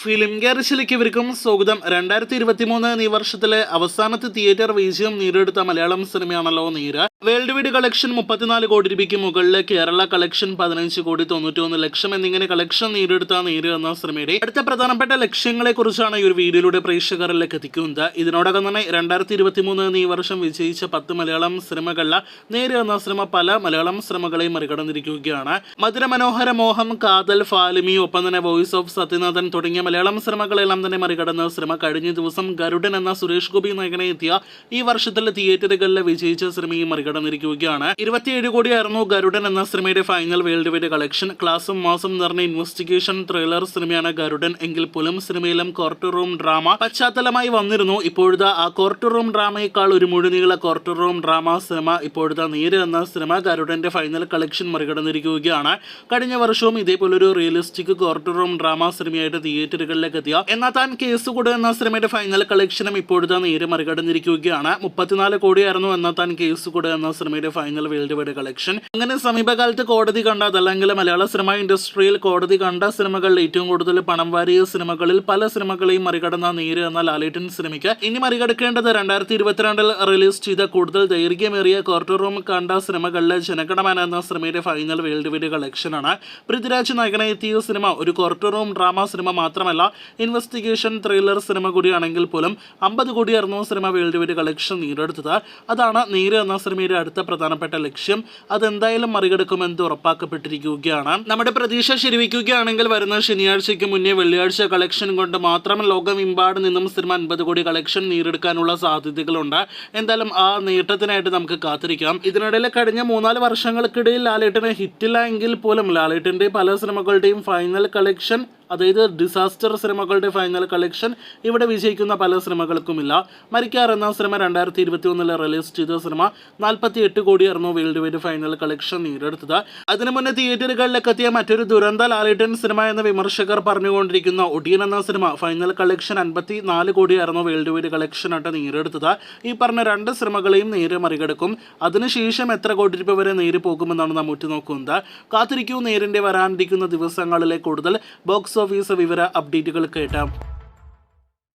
Film ഗാരേജിലേക്ക് ഇവർക്കും സ്വാഗതം. 2023 ഈ വർഷത്തിലെ അവസാനത്തെ തിയേറ്റർ വിജയം നേടിയെടുത്ത മലയാളം സിനിമയാണല്ലോ നീര. വേൾഡ് വൈഡ് കളക്ഷൻ 34 കോടി രൂപയ്ക്ക് മുകളിൽ, കേരള കളക്ഷൻ 15 കോടി 91 ലക്ഷം എന്നിങ്ങനെ കളക്ഷൻ നേടിയെടുത്ത നീര എന്ന സിനിമയുടെ അടുത്ത പ്രധാനപ്പെട്ട ലക്ഷ്യങ്ങളെ കുറിച്ചാണ് ഈ ഒരു വീഡിയോയിലൂടെ പ്രേക്ഷകരിലേക്ക് എത്തിക്കുന്നത്. ഇതിനോടകം തന്നെ 2023 ഈ വർഷം വിജയിച്ച 10 മലയാളം സിനിമകളിൽ നീര എന്ന സിനിമ പല മലയാളം സിനിമകളെയും മറികടന്നിരിക്കുകയാണ്. മധുരമനോഹര മോഹം, കാതൽ, ഫാലിമി, ഒപ്പം തന്നെ വോയിസ് ഓഫ് സത്യനാഥൻ തുടങ്ങിയ മലയാളം സിനിമകളെല്ലാം തന്നെ മറികടന്ന സിനിമ കഴിഞ്ഞ ദിവസം ഗരുഡൻ എന്ന സുരേഷ് ഗോപി നായകനെ എത്തിയ ഈ വർഷത്തിലെ തിയേറ്ററുകളിൽ വിജയിച്ച സിനിമയും മറികടന്നിരിക്കുകയാണ്. 27 കോടിയായിരുന്നു ഗരുഡൻ എന്ന സിനിമയുടെ ഫൈനൽ വേൾഡ് വൈഡ് കളക്ഷൻ. ക്ലാസും മാസം നിറഞ്ഞ ഇൻവെസ്റ്റിഗേഷൻ ത്രില്ലർ സിനിമയാണ് ഗരുഡൻ എങ്കിൽ പോലും സിനിമയിലും കോർട്ട് റൂം ഡ്രാമ പശ്ചാത്തലമായി വന്നിരുന്നു. ഇപ്പോഴത്തെ ആ കോർട്ട് റൂം ഡ്രാമയേക്കാൾ ഒരു മുഴുനീള കോർട്ട് റൂം ഡ്രാമ സിനിമ ഇപ്പോഴത്തെ നീര് എന്ന സിനിമ ഗരുഡന്റെ ഫൈനൽ കളക്ഷൻ മറികടന്നിരിക്കുകയാണ്. കഴിഞ്ഞ വർഷവും ഇതേപോലൊരു റിയലിസ്റ്റിക് കോർട്ട് റൂം ഡ്രാമ സിനിമയായിട്ട് തിയേറ്ററുകളിലേക്ക് എത്തിയ എന്നാൽ താൻ കേസുകൂട് എന്ന സിനിമയുടെ ഫൈനൽ കളക്ഷനും ഇപ്പോഴത്തെ നേരെ മറികടന്നിരിക്കുകയാണ്. 34 കോടിയായിരുന്നു എന്നാൽ താൻ കേസുകൂട് എന്ന സിനിമയുടെ ഫൈനൽ വേൾഡ് വൈഡ് കളക്ഷൻ. അങ്ങനെ സമീപകാലത്ത് കോടതി കണ്ട, അതല്ലെങ്കിൽ മലയാള സിനിമ ഇൻഡസ്ട്രിയിൽ കോടതി കണ്ട സിനിമകളിൽ ഏറ്റവും കൂടുതൽ പണം വാരിയ സിനിമകളിൽ പല സിനിമകളെയും മറികടന്ന നേര് എന്ന ലാലേട്ടൻ സിനിമയ്ക്ക് ഇനി മറികടക്കേണ്ടത് 2022 റിലീസ് ചെയ്ത കൂടുതൽ ദൈർഘ്യമേറിയ കോർട്ട് റൂം കണ്ട സിനിമകളിലെ ജനഗണമന എന്ന സിനിമയുടെ ഫൈനൽ വേൾഡ് വൈഡ് കളക്ഷനാണ്. പൃഥ്വിരാജ് നായകനെ എത്തിയ സിനിമ ഒരു കോർട്ട് റൂം ഡ്രാമ സിനിമ മാത്രമല്ല, ഇൻവെസ്റ്റിഗേഷൻ ത്രില്ലർ സിനിമ കൂടിയാണെങ്കിൽ പോലും 50 കോടിയായിരുന്നു സിനിമ വേൾഡ് വൈഡ് കളക്ഷൻ നേടിയെടുത്തത്. അതാണ് നീര് എന്ന സിനിമയുടെ അടുത്ത പ്രധാനപ്പെട്ട ലക്ഷ്യം. അതെന്തായാലും മറികടക്കുമെന്ന് ഉറപ്പാക്കപ്പെട്ടിരിക്കുകയാണ്. നമ്മുടെ പ്രതീക്ഷ ശരിവയ്ക്കുകയാണെങ്കിൽ വരുന്ന ശനിയാഴ്ചയ്ക്ക് മുന്നേ വെള്ളിയാഴ്ച കളക്ഷൻ കൊണ്ട് മാത്രം ലോകമെമ്പാട് നിന്നും സിനിമ 50 കോടി കളക്ഷൻ നേടിയെടുക്കാനുള്ള സാധ്യതകളുണ്ട്. എന്തായാലും ആ നേട്ടത്തിനായിട്ട് നമുക്ക് കാത്തിരിക്കാം. ഇതിനിടയിൽ കഴിഞ്ഞ 3-4 വർഷങ്ങൾക്കിടയിൽ ലാലേട്ടന് ഹിറ്റില്ല എങ്കിൽ പോലും ലാലേട്ടന്റെ പല സിനിമകളുടെയും ഫൈനൽ കളക്ഷൻ, അതായത് ഡിസാസ്റ്റർ സിനിമകളുടെ ഫൈനൽ കളക്ഷൻ ഇവിടെ വിജയിക്കുന്ന പല സിനിമകൾക്കുമില്ല. മരിക്കാർ എന്ന സിനിമ 2021 റിലീസ് ചെയ്ത സിനിമ 48 കോടിയായിരുന്നു വേൾഡ് വൈഡ് ഫൈനൽ കളക്ഷൻ നേടിയെടുത്തത്. അതിനു മുന്നേ തിയേറ്ററുകളിലേക്ക് എത്തിയ മറ്റൊരു ദുരന്ത ലാലേട്ടൻ സിനിമ എന്ന വിമർശകർ പറഞ്ഞുകൊണ്ടിരിക്കുന്ന ഒടിയൻ എന്ന സിനിമ ഫൈനൽ കളക്ഷൻ 54 കോടിയായിരുന്നു വേൾഡ് വൈഡ് കളക്ഷനായിട്ട് നേടിയെടുത്തത്. ഈ പറഞ്ഞ 2 സിനിമകളെയും നേരെ മറികടക്കും. അതിനുശേഷം എത്ര കോടി രൂപ വരെ നേരെ പോകുമെന്നാണ് നാം ഉറ്റുനോക്കുന്നത്. കാത്തിരിക്കൂ നേരിന്റെ വരാനിരിക്കുന്ന ദിവസങ്ങളിലെ കൂടുതൽ ബോക്സ് ഓഫീസ് വിവര അപ്ഡേറ്റുകൾ കേട്ടാം.